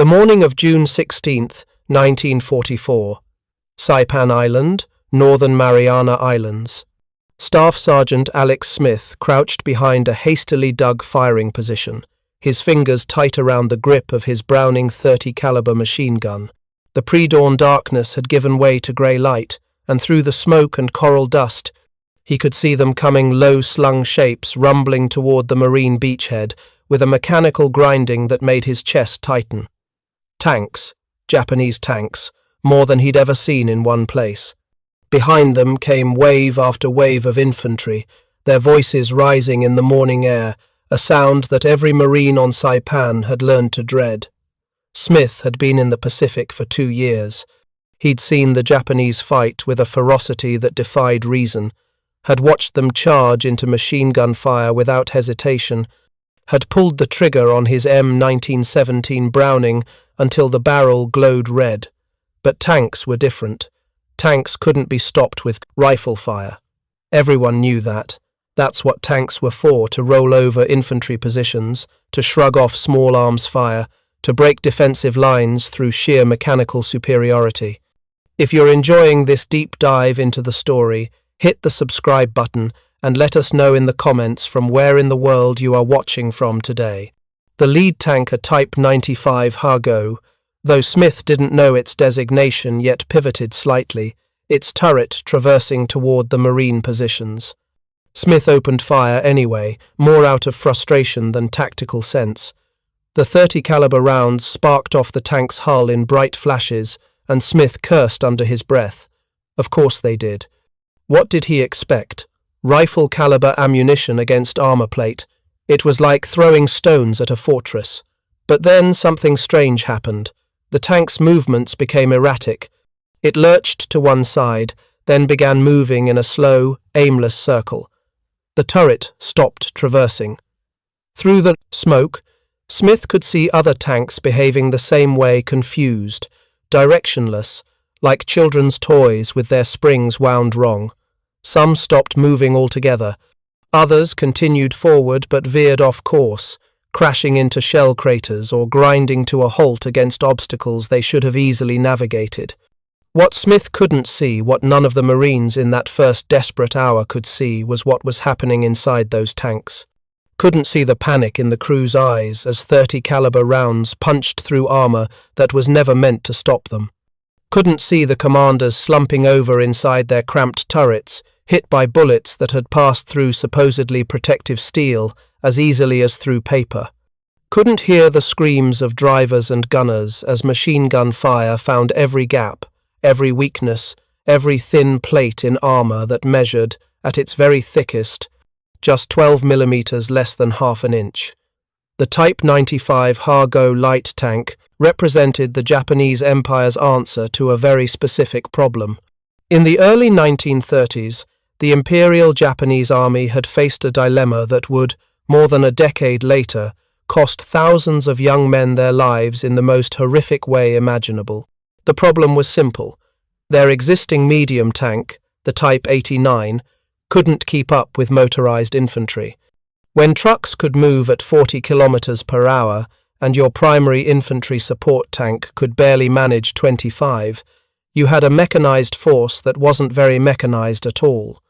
The morning of June 16, 1944. Saipan Island, Northern Mariana Islands. Staff Sergeant Alex Smith crouched behind a hastily dug firing position, his fingers tight around the grip of his Browning .30 caliber machine gun. The pre-dawn darkness had given way to grey light, and through the smoke and coral dust, he could see them coming low-slung shapes rumbling toward the marine beachhead with a mechanical grinding that made his chest tighten. Tanks, Japanese tanks, more than he'd ever seen in one place. Behind them came wave after wave of infantry, their voices rising in the morning air, a sound that every Marine on Saipan had learned to dread. Smith had been in the Pacific for 2 years. He'd seen the Japanese fight with a ferocity that defied reason, had watched them charge into machine gun fire without hesitation, had pulled the trigger on his M1917 Browning until the barrel glowed red. But tanks were different. Tanks couldn't be stopped with rifle fire. Everyone knew that. That's what tanks were for, to roll over infantry positions, to shrug off small arms fire, to break defensive lines through sheer mechanical superiority. If you're enjoying this deep dive into the story, hit the subscribe button and let us know in the comments from where in the world you are watching from today. The lead tanker Type 95 Hargo, though Smith didn't know its designation yet pivoted slightly, its turret traversing toward the Marine positions. Smith opened fire anyway, more out of frustration than tactical sense. The .30 caliber rounds sparked off the tank's hull in bright flashes, and Smith cursed under his breath. Of course they did. What did he expect? Rifle caliber ammunition against armor plate. It was like throwing stones at a fortress. But then something strange happened. The tank's movements became erratic. It lurched to one side, then began moving in a slow, aimless circle. The turret stopped traversing. Through the smoke, Smith could see other tanks behaving the same way, confused, directionless, like children's toys with their springs wound wrong. Some stopped moving altogether. Others continued forward but veered off course, crashing into shell craters or grinding to a halt against obstacles they should have easily navigated. What Smith couldn't see, what none of the Marines in that first desperate hour could see, was what was happening inside those tanks. Couldn't see the panic in the crew's eyes as .30 caliber rounds punched through armor that was never meant to stop them. Couldn't see the commanders slumping over inside their cramped turrets, hit by bullets that had passed through supposedly protective steel as easily as through paper. Couldn't hear the screams of drivers and gunners as machine gun fire found every gap, every weakness, every thin plate in armor that measured, at its very thickest, just 12 millimeters less than half an inch. The Type 95 Hargo light tank represented the Japanese Empire's answer to a very specific problem. In the early 1930s, the Imperial Japanese Army had faced a dilemma that would, more than a decade later, cost thousands of young men their lives in the most horrific way imaginable. The problem was simple. Their existing medium tank, the Type 89, couldn't keep up with motorized infantry. When trucks could move at 40 kilometers per hour and your primary infantry support tank could barely manage 25, you had a mechanized force that wasn't very mechanized at all.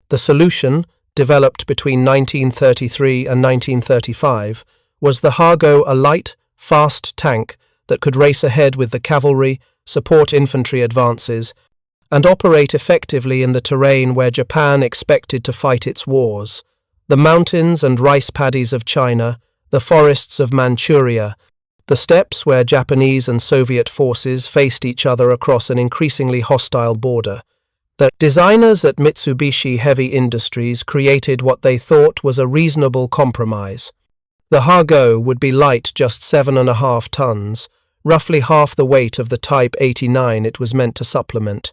The solution, developed between 1933 and 1935, was the Hargo, a light, fast tank that could race ahead with the cavalry, support infantry advances, and operate effectively in the terrain where Japan expected to fight its wars: the mountains and rice paddies of China, the forests of Manchuria, the steppes where Japanese and Soviet forces faced each other across an increasingly hostile border. The designers at Mitsubishi Heavy Industries created what they thought was a reasonable compromise. The Hargo would be light, just 7.5 tons, roughly half the weight of the Type 89 it was meant to supplement.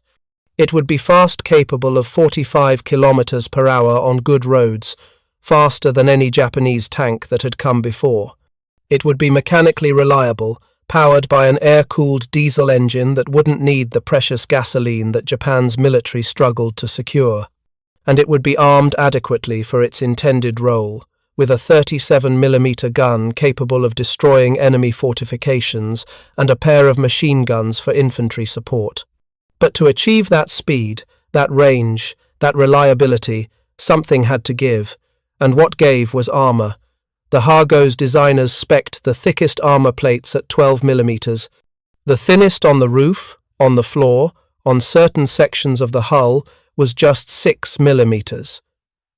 It would be fast, capable of 45 kilometers per hour on good roads, faster than any Japanese tank that had come before. It would be mechanically reliable, powered by an air-cooled diesel engine that wouldn't need the precious gasoline that Japan's military struggled to secure. And it would be armed adequately for its intended role, with a 37mm gun capable of destroying enemy fortifications and a pair of machine guns for infantry support. But to achieve that speed, that range, that reliability, something had to give, and what gave was armor. The Hargo's designers spec'd the thickest armor plates at 12mm, the thinnest on the roof, on the floor, on certain sections of the hull, was just 6mm.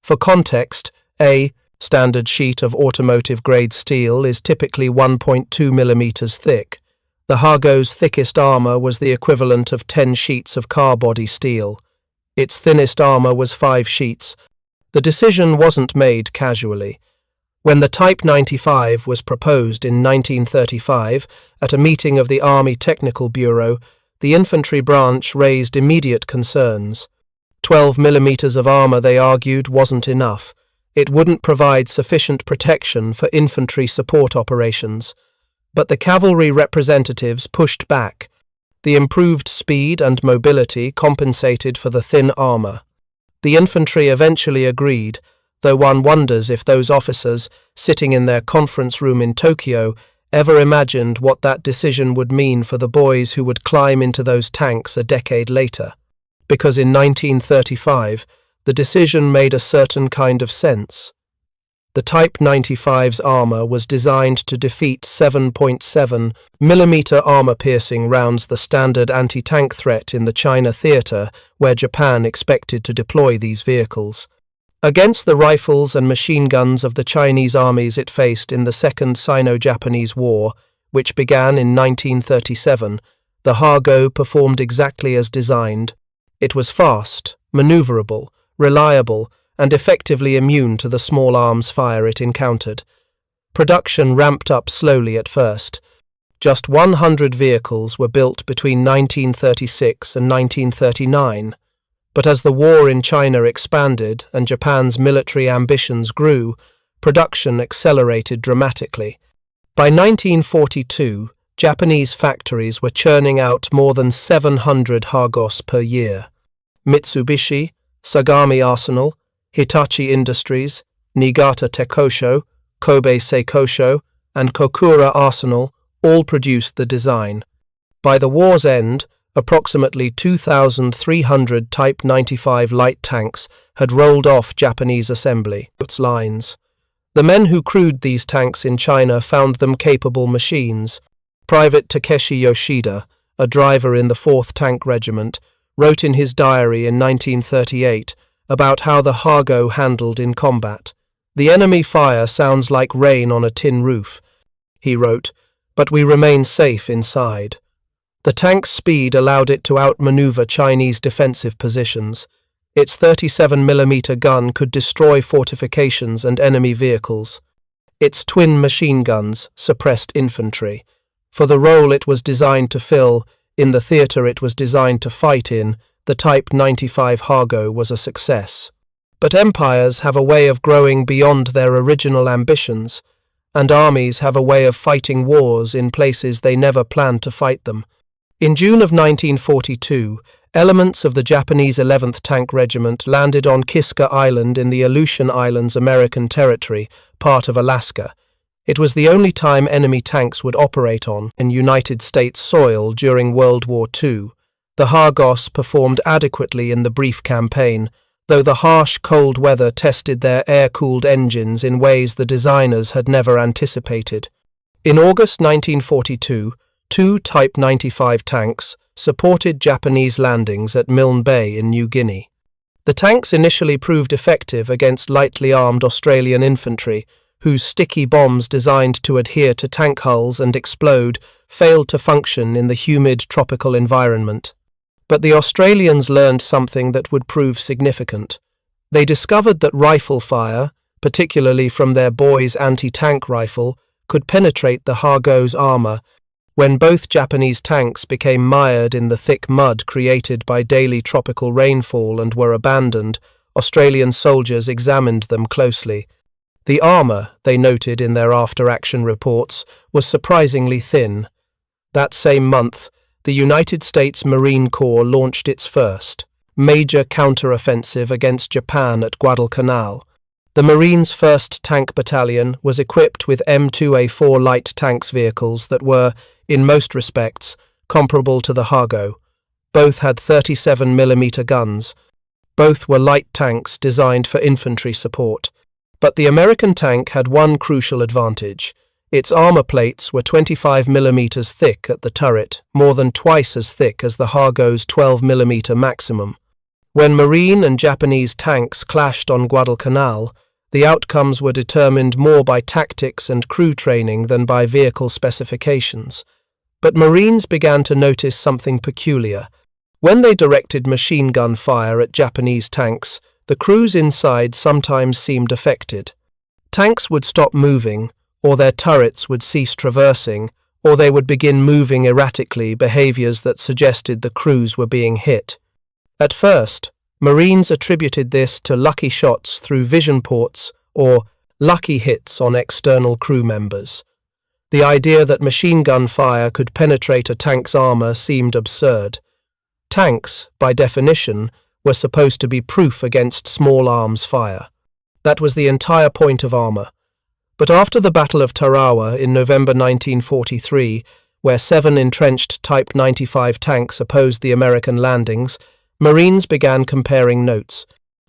For context, a standard sheet of automotive-grade steel is typically 1.2mm thick. The Hargo's thickest armor was the equivalent of 10 sheets of car-body steel. Its thinnest armor was 5 sheets. The decision wasn't made casually. When the Type 95 was proposed in 1935 at a meeting of the Army Technical Bureau, the infantry branch raised immediate concerns. 12mm of armor, they argued, wasn't enough. It wouldn't provide sufficient protection for infantry support operations. But the cavalry representatives pushed back. The improved speed and mobility compensated for the thin armor. The infantry eventually agreed, though one wonders if those officers, sitting in their conference room in Tokyo, ever imagined what that decision would mean for the boys who would climb into those tanks a decade later. Because in 1935, the decision made a certain kind of sense. The Type 95's armor was designed to defeat 7.7mm armor-piercing rounds, the standard anti-tank threat in the China theater, where Japan expected to deploy these vehicles. Against the rifles and machine guns of the Chinese armies it faced in the Second Sino-Japanese War, which began in 1937, the Hargo performed exactly as designed. It was fast, maneuverable, reliable, and effectively immune to the small arms fire it encountered. Production ramped up slowly at first. Just 100 vehicles were built between 1936 and 1939. But as the war in China expanded and Japan's military ambitions grew, production accelerated dramatically. By 1942, Japanese factories were churning out more than 700 Hargos per year. Mitsubishi, Sagami Arsenal, Hitachi Industries, Niigata Tekosho, Kobe Seikosho, and Kokura Arsenal all produced the design. By the war's end, approximately 2,300 Type 95 light tanks had rolled off Japanese assembly lines. The men who crewed these tanks in China found them capable machines. Private Takeshi Yoshida, a driver in the 4th Tank Regiment, wrote in his diary in 1938 about how the Hargo handled in combat. "The enemy fire sounds like rain on a tin roof," he wrote, "but we remain safe inside." The tank's speed allowed it to outmaneuver Chinese defensive positions. Its 37mm gun could destroy fortifications and enemy vehicles. Its twin machine guns suppressed infantry. For the role it was designed to fill, in the theatre it was designed to fight in, the Type 95 Hargo was a success. But empires have a way of growing beyond their original ambitions, and armies have a way of fighting wars in places they never planned to fight them. In June of 1942, elements of the Japanese 11th Tank Regiment landed on Kiska Island in the Aleutian Islands American territory, part of Alaska. It was the only time enemy tanks would operate on United States soil during World War II. The Hargos performed adequately in the brief campaign, though the harsh cold weather tested their air-cooled engines in ways the designers had never anticipated. In August 1942, 2 Type 95 tanks supported Japanese landings at Milne Bay in New Guinea. The tanks initially proved effective against lightly armed Australian infantry, whose sticky bombs designed to adhere to tank hulls and explode failed to function in the humid tropical environment. But the Australians learned something that would prove significant. They discovered that rifle fire, particularly from their Boy's anti-tank rifle, could penetrate the Hargo's armor. When both Japanese tanks became mired in the thick mud created by daily tropical rainfall and were abandoned, Australian soldiers examined them closely. The armor, they noted in their after-action reports, was surprisingly thin. That same month, the United States Marine Corps launched its first major counter-offensive against Japan at Guadalcanal. The Marines' 1st Tank Battalion was equipped with M2A4 light tanks vehicles that were, in most respects, comparable to the Hargo. Both had 37mm guns. Both were light tanks designed for infantry support. But the American tank had one crucial advantage. Its armor plates were 25mm thick at the turret, more than twice as thick as the Hargo's 12mm maximum. When Marine and Japanese tanks clashed on Guadalcanal, the outcomes were determined more by tactics and crew training than by vehicle specifications. But Marines began to notice something peculiar. When they directed machine gun fire at Japanese tanks, the crews inside sometimes seemed affected. Tanks would stop moving, or their turrets would cease traversing, or they would begin moving erratically, behaviors that suggested the crews were being hit. At first, Marines attributed this to lucky shots through vision ports or lucky hits on external crew members. The idea that machine gun fire could penetrate a tank's armor seemed absurd. Tanks, by definition, were supposed to be proof against small arms fire. That was the entire point of armor. But after the Battle of Tarawa in November 1943, where 7 entrenched Type 95 tanks opposed the American landings, Marines began comparing notes.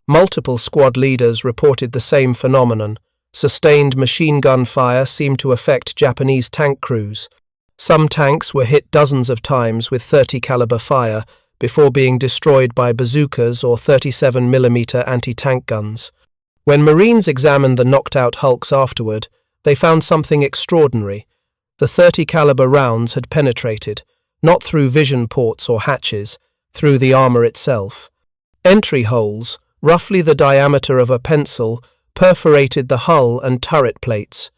Multiple squad leaders reported the same phenomenon. Sustained machine gun fire seemed to affect Japanese tank crews. Some tanks were hit dozens of times with 30 caliber fire before being destroyed by bazookas or 37mm anti-tank guns. When Marines examined the knocked-out hulks afterward, they found something extraordinary. The 30 caliber rounds had penetrated, not through vision ports or hatches, through the armor itself. Entry holes, roughly the diameter of a pencil, perforated the hull and turret plates.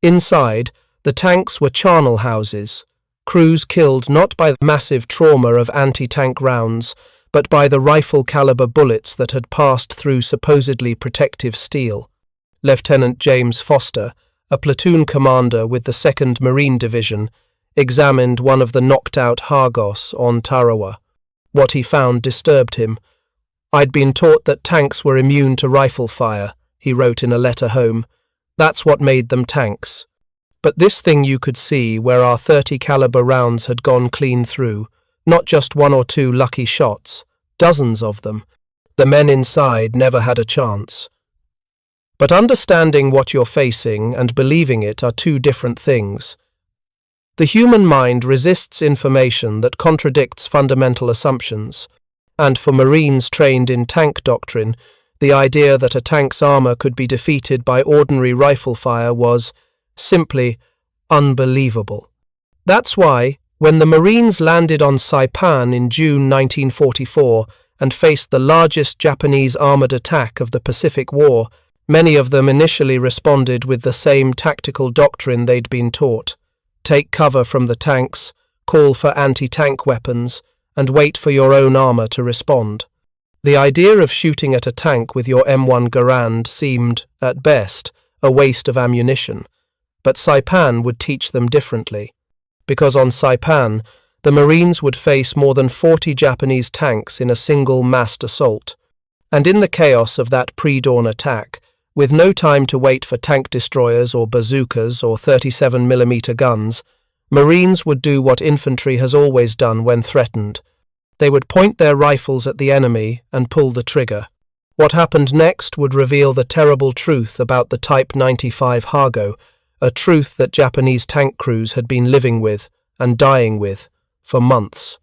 Inside, the tanks were charnel houses, crews killed not by the massive trauma of anti-tank rounds, but by the rifle-caliber bullets that had passed through supposedly protective steel. Lieutenant James Foster, a platoon commander with the 2nd Marine Division, examined one of the knocked-out Hargos on Tarawa. What he found disturbed him. "I'd been taught that tanks were immune to rifle fire," he wrote in a letter home. "That's what made them tanks. But this thing you could see, where our 30 caliber rounds had gone clean through, not just 1 or 2 lucky shots, dozens of them. The men inside never had a chance." But understanding what you're facing and believing it are two different things. The human mind resists information that contradicts fundamental assumptions, and for Marines trained in tank doctrine, the idea that a tank's armor could be defeated by ordinary rifle fire was simply unbelievable. That's why, when the Marines landed on Saipan in June 1944 and faced the largest Japanese armored attack of the Pacific War, many of them initially responded with the same tactical doctrine they'd been taught. Take cover from the tanks, call for anti-tank weapons, and wait for your own armor to respond. The idea of shooting at a tank with your M1 Garand seemed, at best, a waste of ammunition. But Saipan would teach them differently. Because on Saipan, the Marines would face more than 40 Japanese tanks in a single massed assault. And in the chaos of that pre-dawn attack, with no time to wait for tank destroyers or bazookas or 37mm guns, Marines would do what infantry has always done when threatened. They would point their rifles at the enemy and pull the trigger. What happened next would reveal the terrible truth about the Type 95 Hargo, a truth that Japanese tank crews had been living with and dying with for months.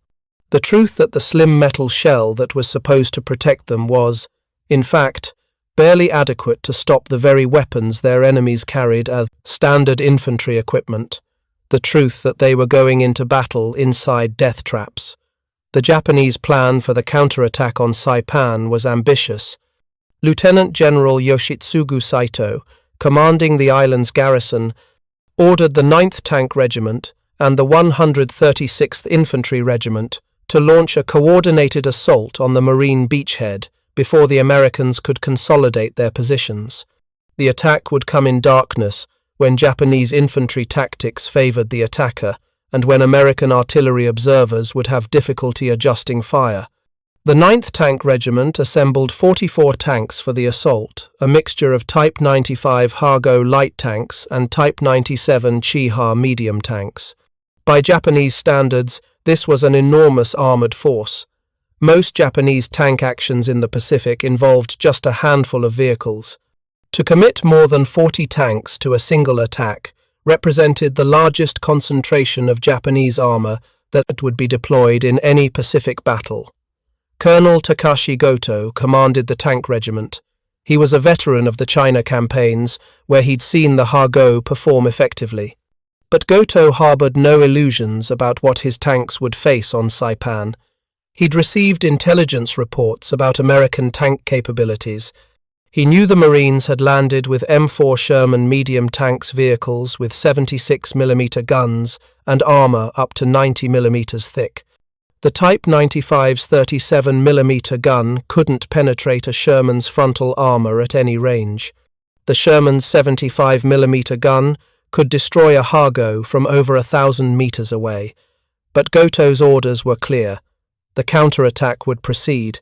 The truth that the slim metal shell that was supposed to protect them was, in fact, barely adequate to stop the very weapons their enemies carried as standard infantry equipment. The truth that they were going into battle inside death traps. The Japanese plan for the counterattack on Saipan was ambitious. Lieutenant General Yoshitsugu Saito, commanding the island's garrison, ordered the 9th Tank Regiment and the 136th Infantry Regiment to launch a coordinated assault on the Marine beachhead before the Americans could consolidate their positions. The attack would come in darkness, when Japanese infantry tactics favored the attacker, and when American artillery observers would have difficulty adjusting fire. The 9th Tank Regiment assembled 44 tanks for the assault, a mixture of Type 95 Hargo light tanks and Type 97 Chiha medium tanks. By Japanese standards, this was an enormous armoured force. Most Japanese tank actions in the Pacific involved just a handful of vehicles. To commit more than 40 tanks to a single attack represented the largest concentration of Japanese armour that would be deployed in any Pacific battle. Colonel Takashi Goto commanded the tank regiment. He was a veteran of the China campaigns, where he'd seen the Hargo perform effectively. But Goto harboured no illusions about what his tanks would face on Saipan. He'd received intelligence reports about American tank capabilities. He knew the Marines had landed with M4 Sherman medium tanks vehicles with 76mm guns and armour up to 90mm thick. The Type 95's 37mm gun couldn't penetrate a Sherman's frontal armour at any range. The Sherman's 75mm gun could destroy a Hargo from over 1,000 metres away. But Goto's orders were clear. The counterattack would proceed.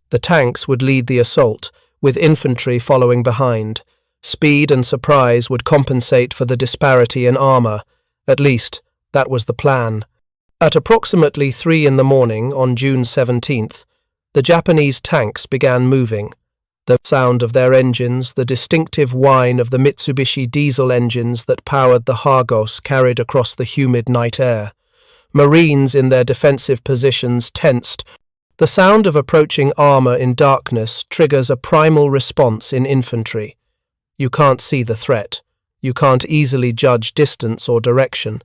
The tanks would lead the assault, with infantry following behind. Speed and surprise would compensate for the disparity in armour. At least, that was the plan. At approximately 3 in the morning on June 17th, the Japanese tanks began moving. The sound of their engines, the distinctive whine of the Mitsubishi diesel engines that powered the Hargos carried across the humid night air. Marines in their defensive positions tensed. The sound of approaching armour in darkness triggers a primal response in infantry. You can't see the threat. You can't easily judge distance or direction.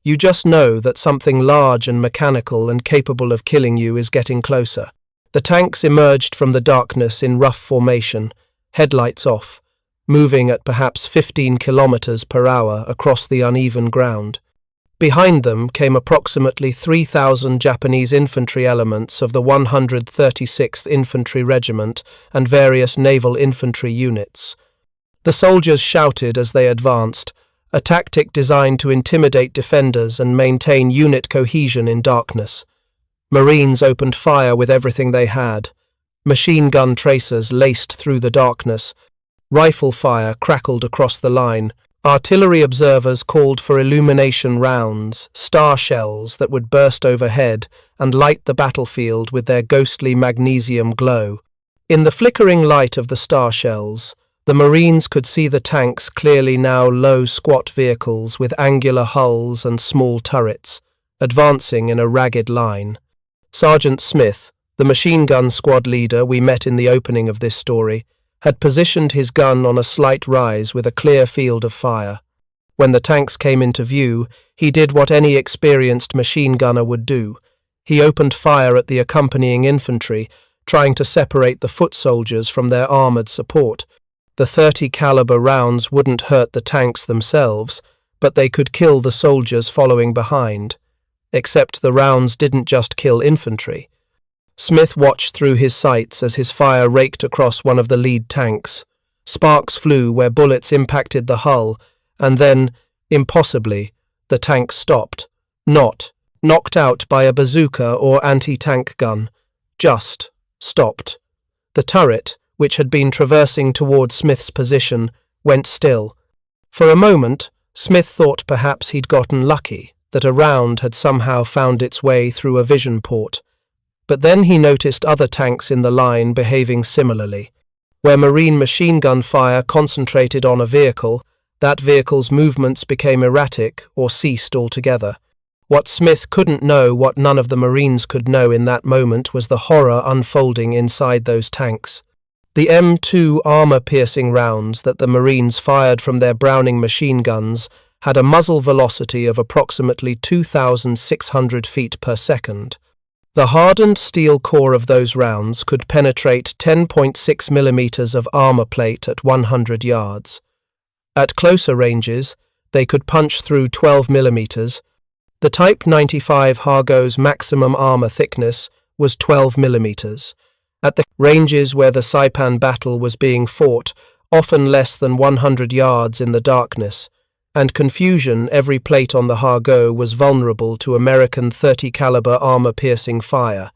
You just know that something large and mechanical and capable of killing you is getting closer. The tanks emerged from the darkness in rough formation, headlights off, moving at perhaps 15 kilometers per hour across the uneven ground. Behind them came approximately 3,000 Japanese infantry elements of the 136th Infantry Regiment and various naval infantry units. The soldiers shouted as they advanced, a tactic designed to intimidate defenders and maintain unit cohesion in darkness. Marines opened fire with everything they had. Machine gun tracers laced through the darkness. Rifle fire crackled across the line. Artillery observers called for illumination rounds, star shells that would burst overhead and light the battlefield with their ghostly magnesium glow. In the flickering light of the star shells, the Marines could see the tanks clearly now low, squat vehicles with angular hulls and small turrets, advancing in a ragged line. Sergeant Smith, the machine gun squad leader we met in the opening of this story, had positioned his gun on a slight rise with a clear field of fire. When the tanks came into view, he did what any experienced machine gunner would do. He opened fire at the accompanying infantry, trying to separate the foot soldiers from their armoured support. The .30 caliber rounds wouldn't hurt the tanks themselves, but they could kill the soldiers following behind. Except the rounds didn't just kill infantry. Smith watched through his sights as his fire raked across one of the lead tanks. Sparks flew where bullets impacted the hull, and then, impossibly, the tank stopped. Not knocked out by a bazooka or anti-tank gun. Just stopped. The turret, which had been traversing toward Smith's position, went still. For a moment, Smith thought perhaps he'd gotten lucky, that a round had somehow found its way through a vision port. But then he noticed other tanks in the line behaving similarly. Where Marine machine gun fire concentrated on a vehicle, that vehicle's movements became erratic or ceased altogether. What Smith couldn't know, what none of the Marines could know in that moment, was the horror unfolding inside those tanks. The M2 armour-piercing rounds that the Marines fired from their Browning machine guns had a muzzle velocity of approximately 2,600 feet per second. The hardened steel core of those rounds could penetrate 10.6 millimeters of armour plate at 100 yards. At closer ranges, they could punch through 12 millimeters. The Type 95 Hargo's maximum armour thickness was 12 millimeters. At the ranges where the Saipan battle was being fought, often less than 100 yards in the darkness, and confusion, every plate on the Hargo was vulnerable to American .30 caliber armor-piercing fire.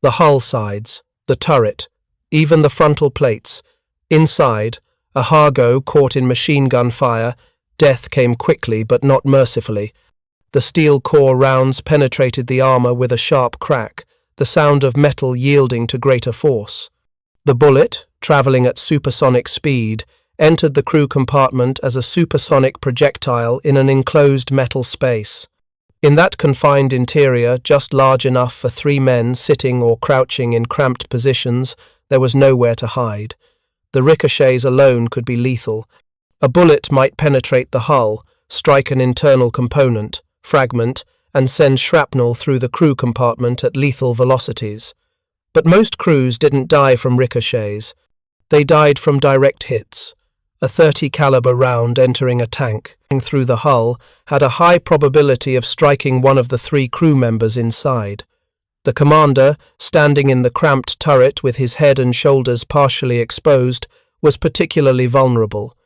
The hull sides, the turret, even the frontal plates. Inside, a Hargo caught in machine gun fire. Death came quickly but not mercifully. The steel core rounds penetrated the armor with a sharp crack, the sound of metal yielding to greater force. The bullet, traveling at supersonic speed, entered the crew compartment as a supersonic projectile in an enclosed metal space. In that confined interior, just large enough for 3 men sitting or crouching in cramped positions, there was nowhere to hide. The ricochets alone could be lethal. A bullet might penetrate the hull, strike an internal component, fragment, and send shrapnel through the crew compartment at lethal velocities. But most crews didn't die from ricochets. They died from direct hits. A .30 caliber round entering a tank through the hull had a high probability of striking one of the 3 crew members inside. The commander, standing in the cramped turret with his head and shoulders partially exposed, was particularly vulnerable.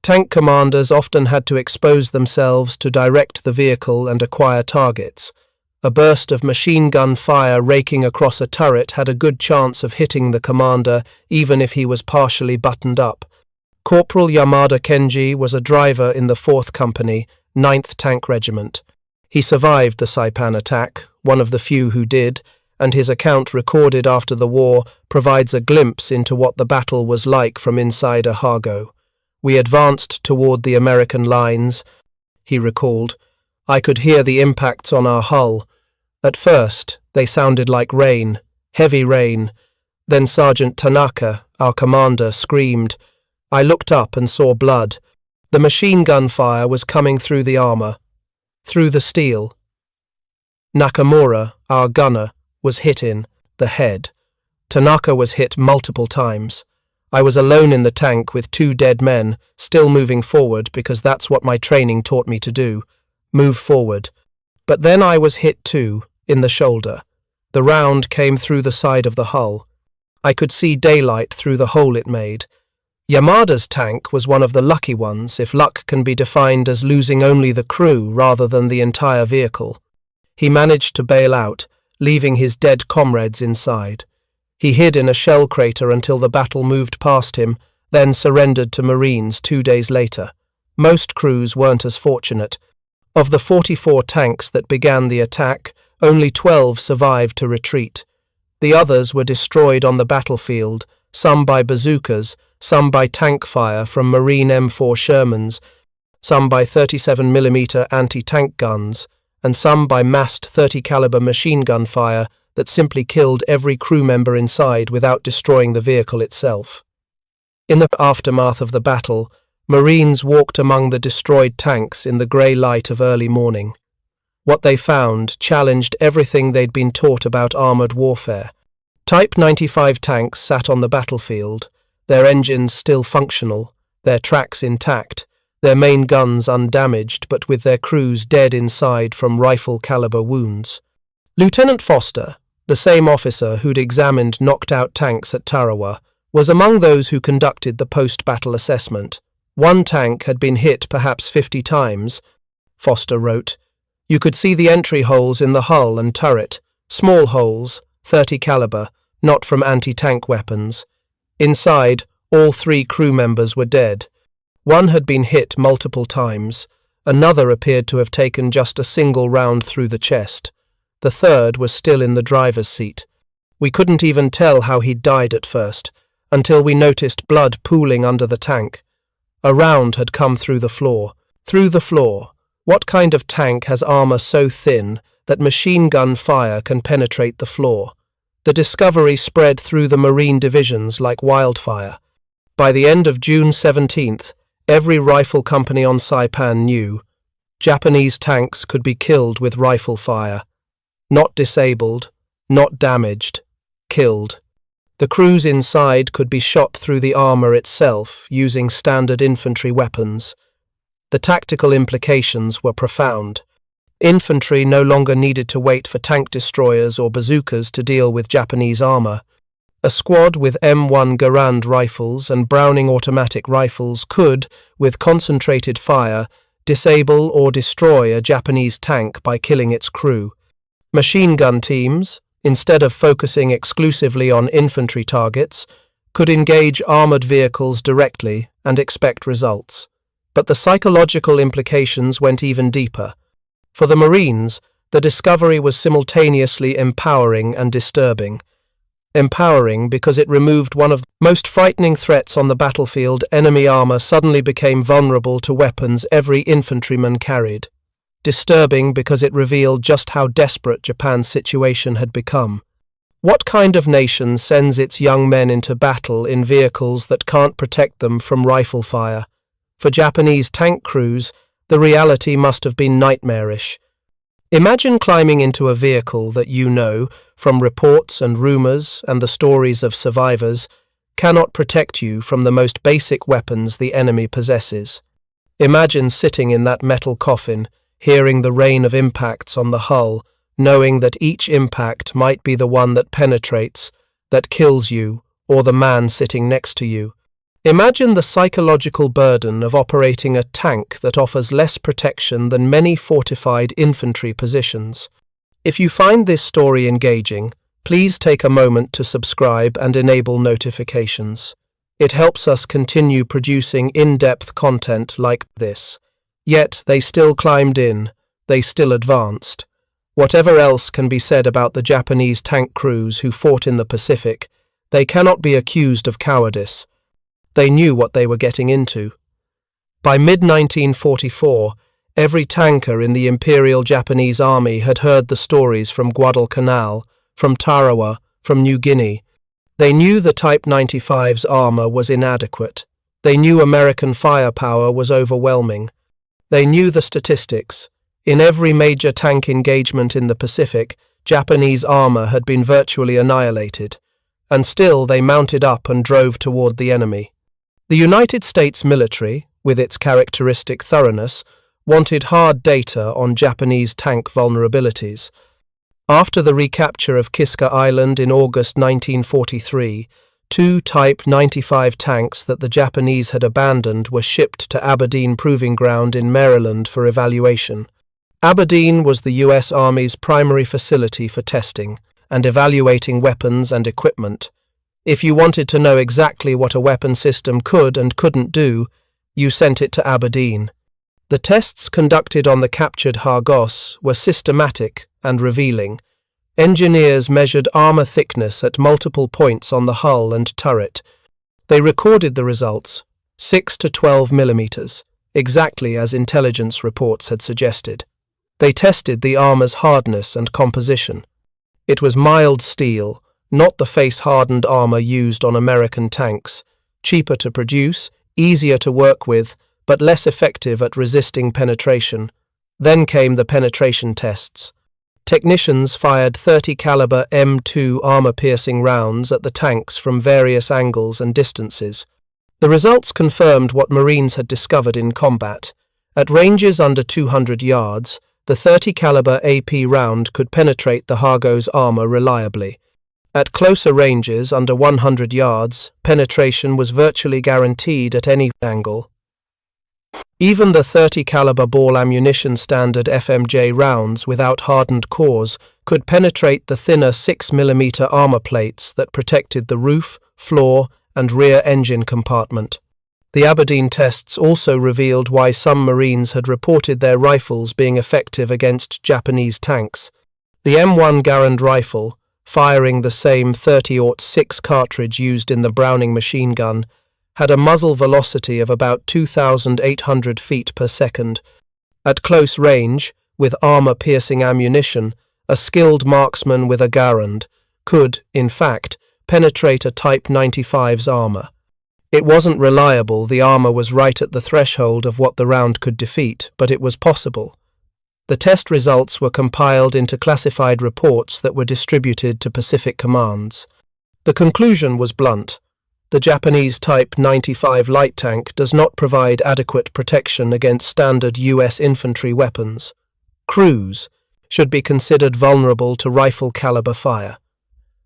Tank commanders often had to expose themselves to direct the vehicle and acquire targets. A burst of machine gun fire raking across a turret had a good chance of hitting the commander even if he was partially buttoned up. Corporal Yamada Kenji was a driver in the 4th Company, 9th Tank Regiment. He survived the Saipan attack, one of the few who did, and his account recorded after the war provides a glimpse into what the battle was like from inside a Hargo. "We advanced toward the American lines," he recalled. "I could hear the impacts on our hull. At first, they sounded like rain, heavy rain. Then Sergeant Tanaka, our commander, screamed. I looked up and saw blood. The machine gun fire was coming through the armor, through the steel. Nakamura, our gunner, was hit in the head. Tanaka was hit multiple times. I was alone in the tank with 2 dead men, still moving forward because that's what my training taught me to do, move forward. But then I was hit too, in the shoulder. The round came through the side of the hull. I could see daylight through the hole it made. Yamada's tank was one of the lucky ones, if luck can be defined as losing only the crew rather than the entire vehicle. He managed to bail out, leaving his dead comrades inside. He hid in a shell crater until the battle moved past him, then surrendered to Marines 2 days later. Most crews weren't as fortunate. Of the 44 tanks that began the attack, only 12 survived to retreat. The others were destroyed on the battlefield, some by bazookas, some by tank fire from Marine M4 Shermans, some by 37mm anti-tank guns, and some by massed 30 caliber machine gun fire that simply killed every crew member inside without destroying the vehicle itself. In the aftermath of the battle, Marines walked among the destroyed tanks in the grey light of early morning. What they found challenged everything they'd been taught about armoured warfare. Type 95 tanks sat on the battlefield, their engines still functional, their tracks intact, their main guns undamaged but with their crews dead inside from rifle-caliber wounds. Lieutenant Foster, the same officer who'd examined knocked-out tanks at Tarawa, was among those who conducted the post-battle assessment. One tank had been hit perhaps 50 times, Foster wrote. You could see the entry holes in the hull and turret, small holes, 30 caliber, not from anti-tank weapons. Inside, all 3 crew members were dead. One had been hit multiple times. Another appeared to have taken just a single round through the chest. The third was still in the driver's seat. We couldn't even tell how he'd died at first, until we noticed blood pooling under the tank. A round had come through the floor. Through the floor. What kind of tank has armor so thin that machine gun fire can penetrate the floor? The discovery spread through the Marine divisions like wildfire. By the end of June 17th, every rifle company on Saipan knew Japanese tanks could be killed with rifle fire. Not disabled, not damaged, killed. The crews inside could be shot through the armor itself using standard infantry weapons. The tactical implications were profound. Infantry no longer needed to wait for tank destroyers or bazookas to deal with Japanese armor. A squad with M1 Garand rifles and Browning automatic rifles could, with concentrated fire, disable or destroy a Japanese tank by killing its crew. Machine gun teams, instead of focusing exclusively on infantry targets, could engage armored vehicles directly and expect results. But the psychological implications went even deeper. For the Marines, the discovery was simultaneously empowering and disturbing. Empowering because it removed one of the most frightening threats on the battlefield. Enemy armor suddenly became vulnerable to weapons every infantryman carried. Disturbing because it revealed just how desperate Japan's situation had become. What kind of nation sends its young men into battle in vehicles that can't protect them from rifle fire? For Japanese tank crews, the reality must have been nightmarish. Imagine climbing into a vehicle that you know, from reports and rumors and the stories of survivors, cannot protect you from the most basic weapons the enemy possesses. Imagine sitting in that metal coffin, hearing the rain of impacts on the hull, knowing that each impact might be the one that penetrates, that kills you, or the man sitting next to you. Imagine the psychological burden of operating a tank that offers less protection than many fortified infantry positions. If you find this story engaging, please take a moment to subscribe and enable notifications. It helps us continue producing in-depth content like this. Yet they still climbed in, they still advanced. Whatever else can be said about the Japanese tank crews who fought in the Pacific, they cannot be accused of cowardice. They knew what they were getting into. By mid-1944, every tanker in the Imperial Japanese Army had heard the stories from Guadalcanal, from Tarawa, from New Guinea. They knew the Type 95's armor was inadequate. They knew American firepower was overwhelming. They knew the statistics. In every major tank engagement in the Pacific, Japanese armor had been virtually annihilated, and still they mounted up and drove toward the enemy. The United States military, with its characteristic thoroughness, wanted hard data on Japanese tank vulnerabilities. After the recapture of Kiska Island in August 1943, 2 Type 95 tanks that the Japanese had abandoned were shipped to Aberdeen Proving Ground in Maryland for evaluation. Aberdeen was the U.S. Army's primary facility for testing and evaluating weapons and equipment. If you wanted to know exactly what a weapon system could and couldn't do, you sent it to Aberdeen. The tests conducted on the captured Hargos were systematic and revealing. Engineers measured armor thickness at multiple points on the hull and turret. They recorded the results, 6 to 12 millimeters, exactly as intelligence reports had suggested. They tested the armor's hardness and composition. It was mild steel, not the face-hardened armor used on American tanks, cheaper to produce, easier to work with, but less effective at resisting penetration. Then came the penetration tests. Technicians fired 30 caliber M2 armor-piercing rounds at the tanks from various angles and distances. The results confirmed what Marines had discovered in combat. At ranges under 200 yards, the 30 caliber AP round could penetrate the Hargo's armor reliably. At closer ranges, under 100 yards, penetration was virtually guaranteed at any angle. Even the 30 caliber ball ammunition standard FMJ rounds without hardened cores could penetrate the thinner 6mm armor plates that protected the roof, floor, and rear engine compartment. The Aberdeen tests also revealed why some Marines had reported their rifles being effective against Japanese tanks. The M1 Garand rifle, firing the same .30-06 cartridge used in the Browning machine gun, had a muzzle velocity of about 2,800 feet per second. At close range, with armor-piercing ammunition, a skilled marksman with a Garand could, in fact, penetrate a Type 95's armor. It wasn't reliable, the armor was right at the threshold of what the round could defeat, but it was possible. The test results were compiled into classified reports that were distributed to Pacific commands. The conclusion was blunt. The Japanese Type 95 light tank does not provide adequate protection against standard U.S. infantry weapons. Crews should be considered vulnerable to rifle-caliber fire.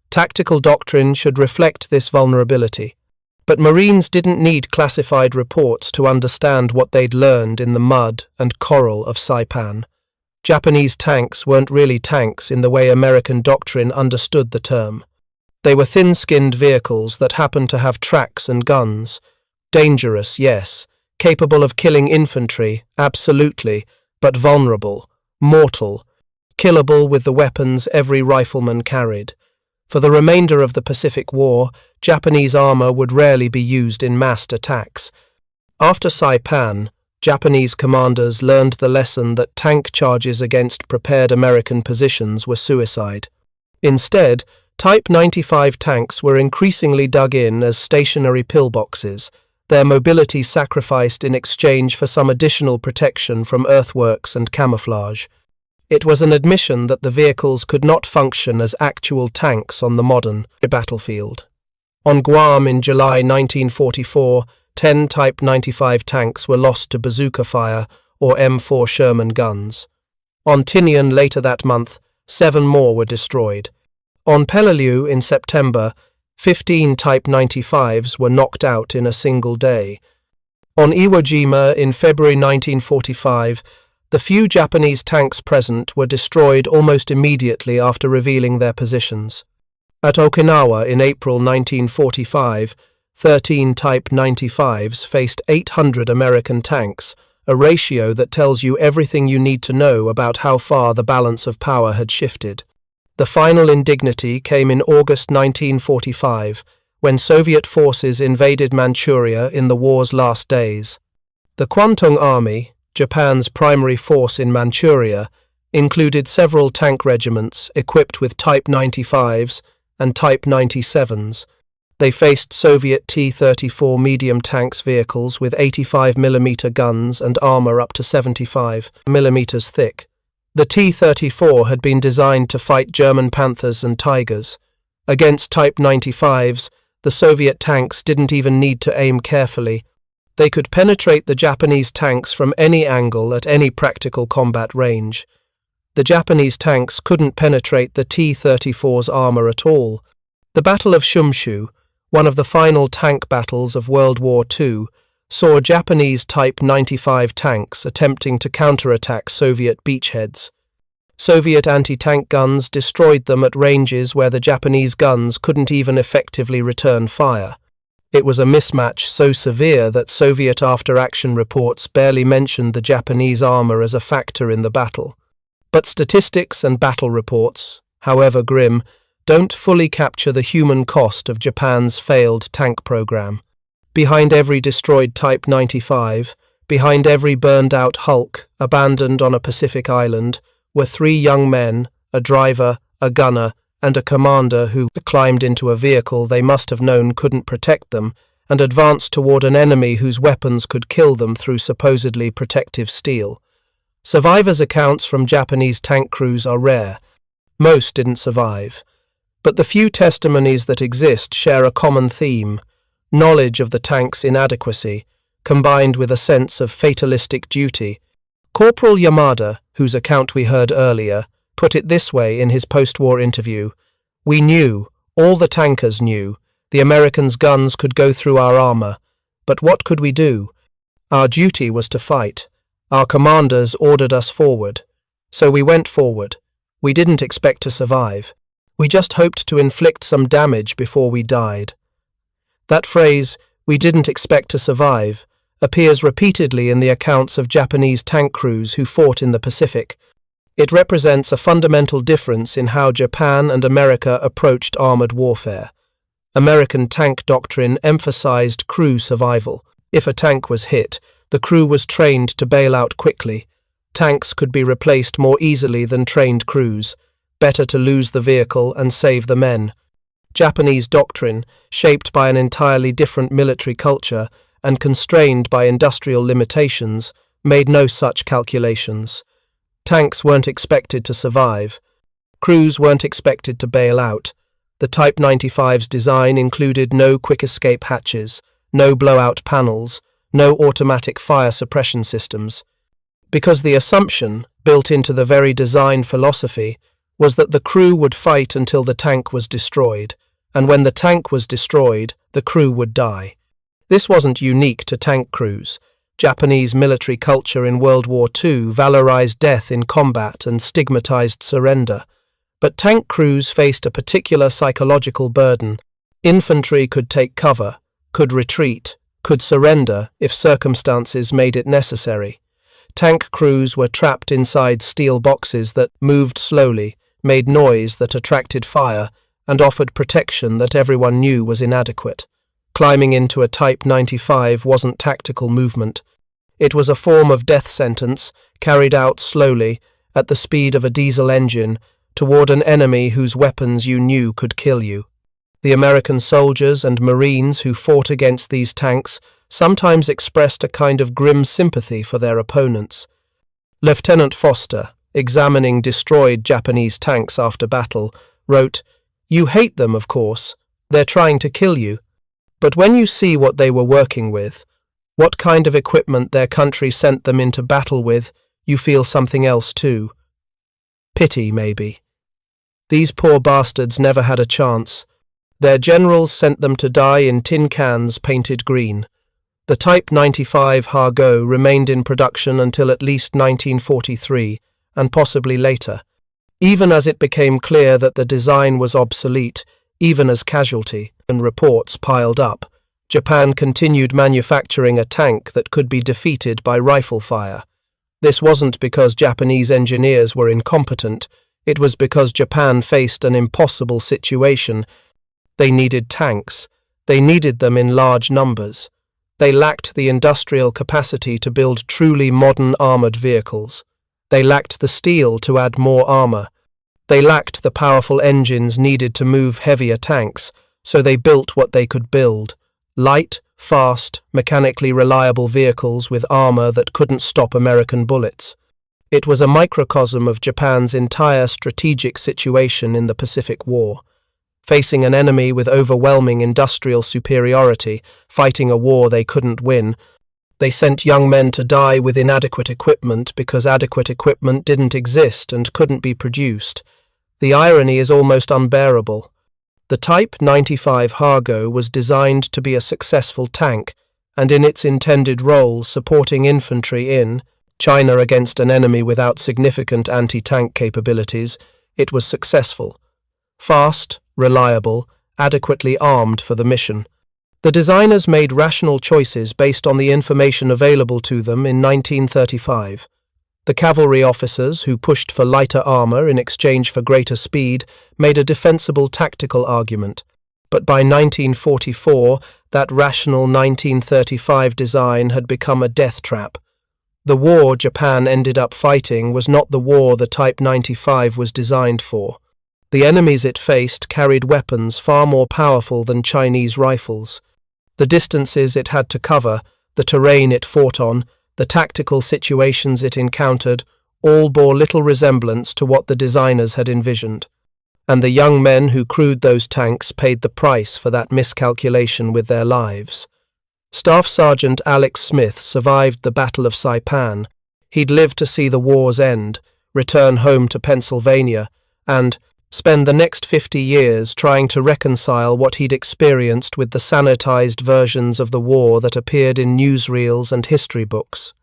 Tactical doctrine should reflect this vulnerability. But Marines didn't need classified reports to understand what they'd learned in the mud and coral of Saipan. Japanese tanks weren't really tanks in the way American doctrine understood the term. They were thin-skinned vehicles that happened to have tracks and guns. Dangerous, yes. Capable of killing infantry, absolutely, but vulnerable, mortal, killable with the weapons every rifleman carried. For the remainder of the Pacific War, Japanese armor would rarely be used in massed attacks. After Saipan, Japanese commanders learned the lesson that tank charges against prepared American positions were suicide. Instead, Type 95 tanks were increasingly dug in as stationary pillboxes, their mobility sacrificed in exchange for some additional protection from earthworks and camouflage. It was an admission that the vehicles could not function as actual tanks on the modern battlefield. On Guam in July 1944, 10 Type 95 tanks were lost to bazooka fire or M4 Sherman guns. On Tinian later that month, 7 more were destroyed. On Peleliu in September, 15 Type 95s were knocked out in a single day. On Iwo Jima in February 1945, the few Japanese tanks present were destroyed almost immediately after revealing their positions. At Okinawa in April 1945, 13 Type 95s faced 800 American tanks, a ratio that tells you everything you need to know about how far the balance of power had shifted. The final indignity came in August 1945, when Soviet forces invaded Manchuria in the war's last days. The Kwantung Army, Japan's primary force in Manchuria, included several tank regiments equipped with Type 95s and Type 97s. They faced Soviet T-34 medium tanks vehicles with 85mm guns and armor up to 75mm thick. The T-34 had been designed to fight German Panthers and Tigers. Against Type 95s, the Soviet tanks didn't even need to aim carefully. They could penetrate the Japanese tanks from any angle at any practical combat range. The Japanese tanks couldn't penetrate the T-34's armor at all. The Battle of Shumshu, one of the final tank battles of World War II, saw Japanese Type 95 tanks attempting to counterattack Soviet beachheads. Soviet anti-tank guns destroyed them at ranges where the Japanese guns couldn't even effectively return fire. It was a mismatch so severe that Soviet after-action reports barely mentioned the Japanese armor as a factor in the battle. But statistics and battle reports, however grim, don't fully capture the human cost of Japan's failed tank program. Behind every destroyed Type 95, behind every burned-out hulk abandoned on a Pacific island, were 3 young men, a driver, a gunner, and a commander who climbed into a vehicle they must have known couldn't protect them and advanced toward an enemy whose weapons could kill them through supposedly protective steel. Survivors' accounts from Japanese tank crews are rare. Most didn't survive. But the few testimonies that exist share a common theme: knowledge of the tank's inadequacy, combined with a sense of fatalistic duty. Corporal Yamada, whose account we heard earlier, put it this way in his post-war interview: "We knew, all the tankers knew, the Americans' guns could go through our armor. But what could we do? Our duty was to fight. Our commanders ordered us forward. So we went forward. We didn't expect to survive. We just hoped to inflict some damage before we died." That phrase, "we didn't expect to survive," appears repeatedly in the accounts of Japanese tank crews who fought in the Pacific. It represents a fundamental difference in how Japan and America approached armored warfare. American tank doctrine emphasized crew survival. If a tank was hit, the crew was trained to bail out quickly. Tanks could be replaced more easily than trained crews. Better to lose the vehicle and save the men. Japanese doctrine, shaped by an entirely different military culture and constrained by industrial limitations, made no such calculations. Tanks weren't expected to survive. Crews weren't expected to bail out. The Type 95's design included no quick escape hatches, no blowout panels, no automatic fire suppression systems. Because the assumption, built into the very design philosophy, was that the crew would fight until the tank was destroyed, and when the tank was destroyed, the crew would die. This wasn't unique to tank crews. Japanese military culture in World War II valorized death in combat and stigmatized surrender. But tank crews faced a particular psychological burden. Infantry could take cover, could retreat, could surrender if circumstances made it necessary. Tank crews were trapped inside steel boxes that moved slowly, made noise that attracted fire, and offered protection that everyone knew was inadequate. Climbing into a Type 95 wasn't tactical movement. It was a form of death sentence carried out slowly, at the speed of a diesel engine, toward an enemy whose weapons you knew could kill you. The American soldiers and Marines who fought against these tanks sometimes expressed a kind of grim sympathy for their opponents. Lieutenant Foster, examining destroyed Japanese tanks after battle, wrote, "You hate them, of course. They're trying to kill you. But when you see what they were working with, what kind of equipment their country sent them into battle with, you feel something else too. Pity, maybe. These poor bastards never had a chance. Their generals sent them to die in tin cans painted green. The Type 95 Hargo remained in production until at least 1943, and possibly later, even as it became clear that the design was obsolete, even as casualty and reports piled up. Japan continued manufacturing a tank that could be defeated by rifle fire. This wasn't because Japanese engineers were incompetent, it was because Japan faced an impossible situation. They needed tanks. They needed them in large numbers. They lacked the industrial capacity to build truly modern armored vehicles. They lacked the steel to add more armor. They lacked the powerful engines needed to move heavier tanks, so they built what they could build: light, fast, mechanically reliable vehicles with armor that couldn't stop American bullets. It was a microcosm of Japan's entire strategic situation in the Pacific War. Facing an enemy with overwhelming industrial superiority, fighting a war they couldn't win, they sent young men to die with inadequate equipment because adequate equipment didn't exist and couldn't be produced. The irony is almost unbearable. The Type 95 Hargo was designed to be a successful tank, and in its intended role supporting infantry in China against an enemy without significant anti-tank capabilities, it was successful. Fast, reliable, adequately armed for the mission. The designers made rational choices based on the information available to them in 1935. The cavalry officers, who pushed for lighter armor in exchange for greater speed, made a defensible tactical argument. But by 1944, that rational 1935 design had become a death trap. The war Japan ended up fighting was not the war the Type 95 was designed for. The enemies it faced carried weapons far more powerful than Chinese rifles. The distances it had to cover, the terrain it fought on, the tactical situations it encountered, all bore little resemblance to what the designers had envisioned. And the young men who crewed those tanks paid the price for that miscalculation with their lives. Staff Sergeant Alex Smith survived the Battle of Saipan. He'd lived to see the war's end, return home to Pennsylvania, and spend the next 50 years trying to reconcile what he'd experienced with the sanitized versions of the war that appeared in newsreels and history books.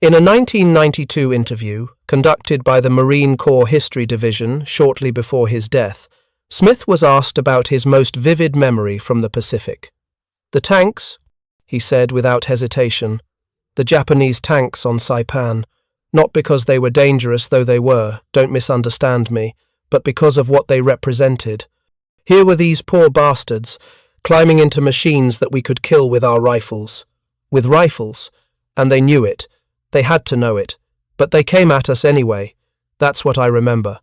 In a 1992 interview, conducted by the Marine Corps History Division shortly before his death, Smith was asked about his most vivid memory from the Pacific. "The tanks," he said without hesitation, "the Japanese tanks on Saipan, not because they were dangerous though they were, don't misunderstand me, but because of what they represented. Here were these poor bastards, climbing into machines that we could kill with our rifles. With rifles. And they knew it. They had to know it. But they came at us anyway. That's what I remember.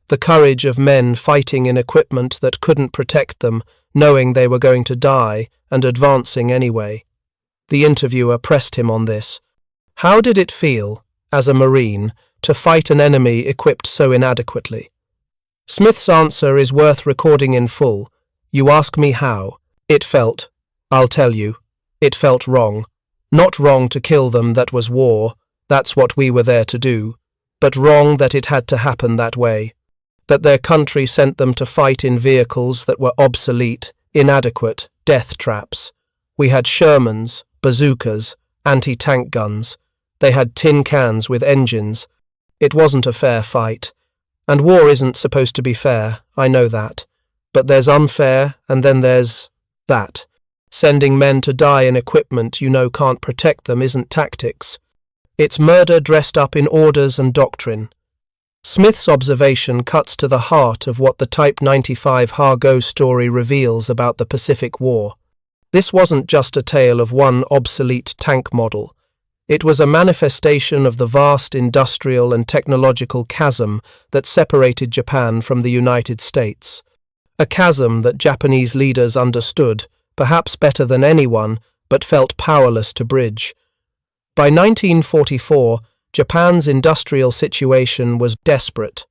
The courage of men fighting in equipment that couldn't protect them, knowing they were going to die, and advancing anyway." The interviewer pressed him on this. How did it feel, as a Marine, to fight an enemy equipped so inadequately? Smith's answer is worth recording in full. You ask me how. It felt. I'll tell you. It felt wrong. Not wrong to kill them, that was war. That's what we were there to do. But wrong that it had to happen that way. That their country sent them to fight in vehicles that were obsolete, inadequate, death traps. We had Shermans, bazookas, anti-tank guns. They had tin cans with engines. It wasn't a fair fight. And war isn't supposed to be fair, I know that. But there's unfair, and then there's that. Sending men to die in equipment you know can't protect them isn't tactics. It's murder dressed up in orders and doctrine. Smith's observation cuts to the heart of what the Type 95 Har-Go story reveals about the Pacific War. This wasn't just a tale of one obsolete tank model. It was a manifestation of the vast industrial and technological chasm that separated Japan from the United States. A chasm that Japanese leaders understood, perhaps better than anyone, but felt powerless to bridge. By 1944, Japan's industrial situation was desperate.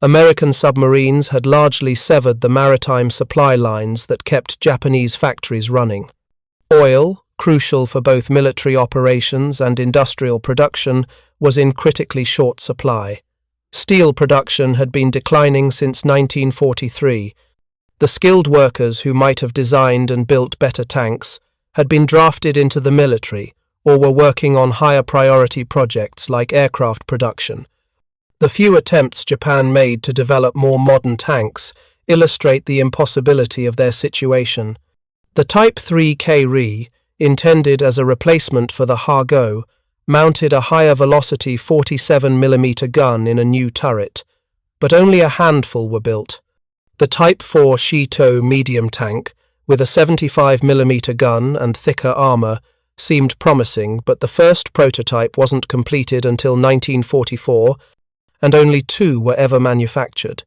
American submarines had largely severed the maritime supply lines that kept Japanese factories running. Oil, crucial for both military operations and industrial production, was in critically short supply. Steel production had been declining since 1943. The skilled workers who might have designed and built better tanks had been drafted into the military or were working on higher priority projects like aircraft production. The few attempts Japan made to develop more modern tanks illustrate the impossibility of their situation. The Type 3 K-RE, intended as a replacement for the Har-Go, mounted a higher velocity 47mm gun in a new turret, but only a handful were built. The Type 4 Shito medium tank, with a 75mm gun and thicker armour, seemed promising, but the first prototype wasn't completed until 1944, and only 2 were ever manufactured.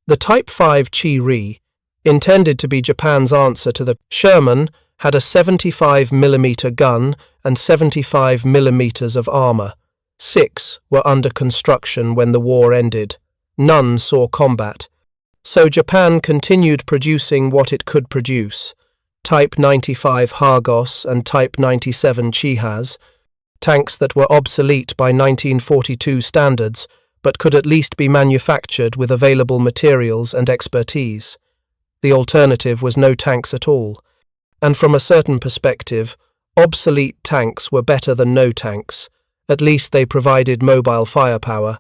The Type 5 Chi-Ri, intended to be Japan's answer to the Sherman, had a 75mm gun and 75mm of armour. 6 were under construction when the war ended. None saw combat. So Japan continued producing what it could produce. Type 95 Hargos and Type 97 Chihas, tanks that were obsolete by 1942 standards, but could at least be manufactured with available materials and expertise. The alternative was no tanks at all. And from a certain perspective, obsolete tanks were better than no tanks. At least they provided mobile firepower.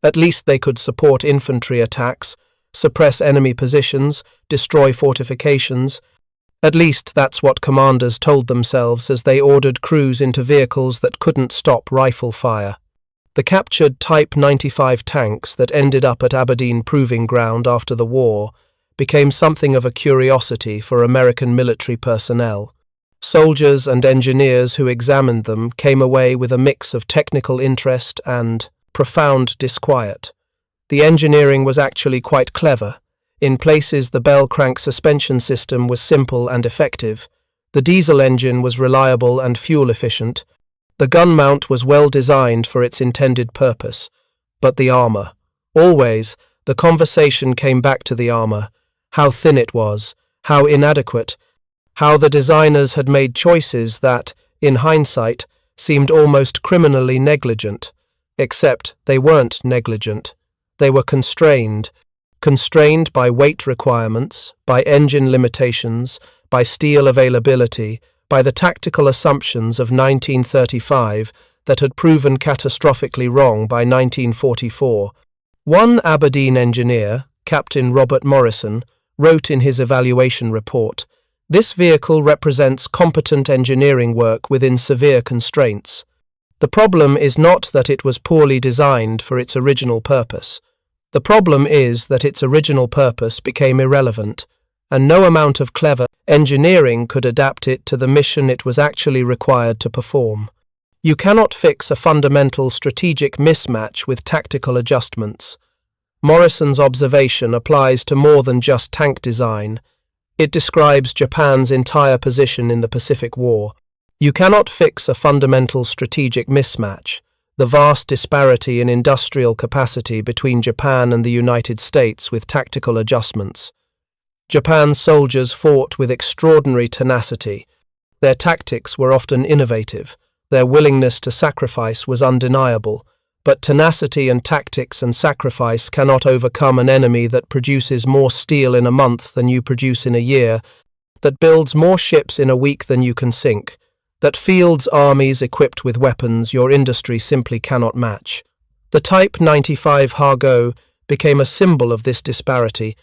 At least they could support infantry attacks, suppress enemy positions, destroy fortifications. At least that's what commanders told themselves as they ordered crews into vehicles that couldn't stop rifle fire. The captured Type 95 tanks that ended up at Aberdeen Proving Ground after the war became something of a curiosity for American military personnel. Soldiers and engineers who examined them came away with a mix of technical interest and profound disquiet. The engineering was actually quite clever. In places, the bell crank suspension system was simple and effective. The diesel engine was reliable and fuel efficient. The gun mount was well designed for its intended purpose. But the armour. Always, the conversation came back to the armour. How thin it was, how inadequate, how the designers had made choices that, in hindsight, seemed almost criminally negligent. Except they weren't negligent. They were constrained by weight requirements, by engine limitations, by steel availability, by the tactical assumptions of 1935 that had proven catastrophically wrong by 1944. One Aberdeen engineer, Captain Robert Morrison, wrote in his evaluation report, "This vehicle represents competent engineering work within severe constraints. The problem is not that it was poorly designed for its original purpose. The problem is that its original purpose became irrelevant, and no amount of clever engineering could adapt it to the mission it was actually required to perform. You cannot fix a fundamental strategic mismatch with tactical adjustments." Morrison's observation applies to more than just tank design. It describes Japan's entire position in the Pacific War. You cannot fix a fundamental strategic mismatch, the vast disparity in industrial capacity between Japan and the United States, with tactical adjustments. Japan's soldiers fought with extraordinary tenacity. Their tactics were often innovative. Their willingness to sacrifice was undeniable. But tenacity and tactics and sacrifice cannot overcome an enemy that produces more steel in a month than you produce in a year, that builds more ships in a week than you can sink, that fields armies equipped with weapons your industry simply cannot match. The Type 95 Hargo became a symbol of this disparity.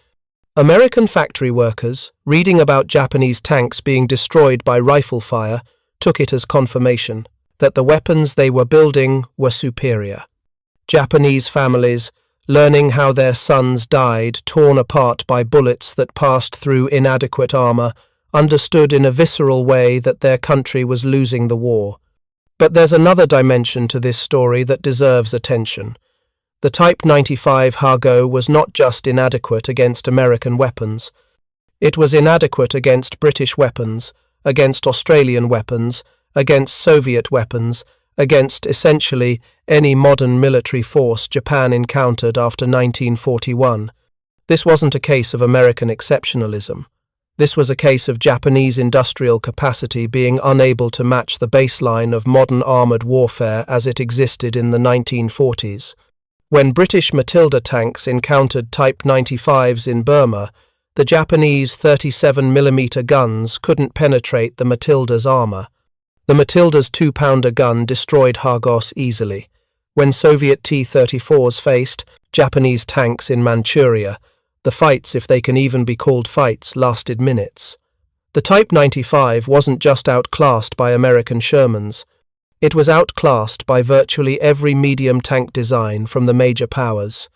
American factory workers, reading about Japanese tanks being destroyed by rifle fire, took it as confirmation that the weapons they were building were superior. Japanese families, learning how their sons died torn apart by bullets that passed through inadequate armor, understood in a visceral way that their country was losing the war. But there's another dimension to this story that deserves attention. The Type 95 Hargo was not just inadequate against American weapons. It was inadequate against British weapons, against Australian weapons, against Soviet weapons, against essentially any modern military force Japan encountered after 1941. This wasn't a case of American exceptionalism. This was a case of Japanese industrial capacity being unable to match the baseline of modern armoured warfare as it existed in the 1940s. When British Matilda tanks encountered Type 95s in Burma, the Japanese 37mm guns couldn't penetrate the Matilda's armour. The Matilda's 2-pounder gun destroyed Hargos easily. When Soviet T-34s faced Japanese tanks in Manchuria, the fights, if they can even be called fights, lasted minutes. The Type 95 wasn't just outclassed by American Shermans. It was outclassed by virtually every medium tank design from the major powers.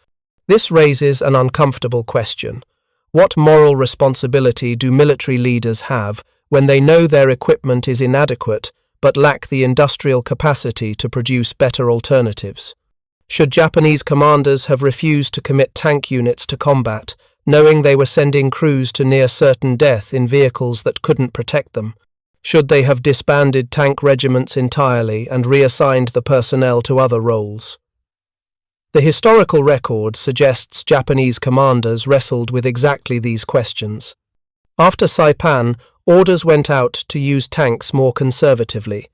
This raises an uncomfortable question. What moral responsibility do military leaders have when they know their equipment is inadequate but lack the industrial capacity to produce better alternatives? Should Japanese commanders have refused to commit tank units to combat, knowing they were sending crews to near certain death in vehicles that couldn't protect them? Should they have disbanded tank regiments entirely and reassigned the personnel to other roles? The historical record suggests Japanese commanders wrestled with exactly these questions. After Saipan, orders went out to use tanks more conservatively.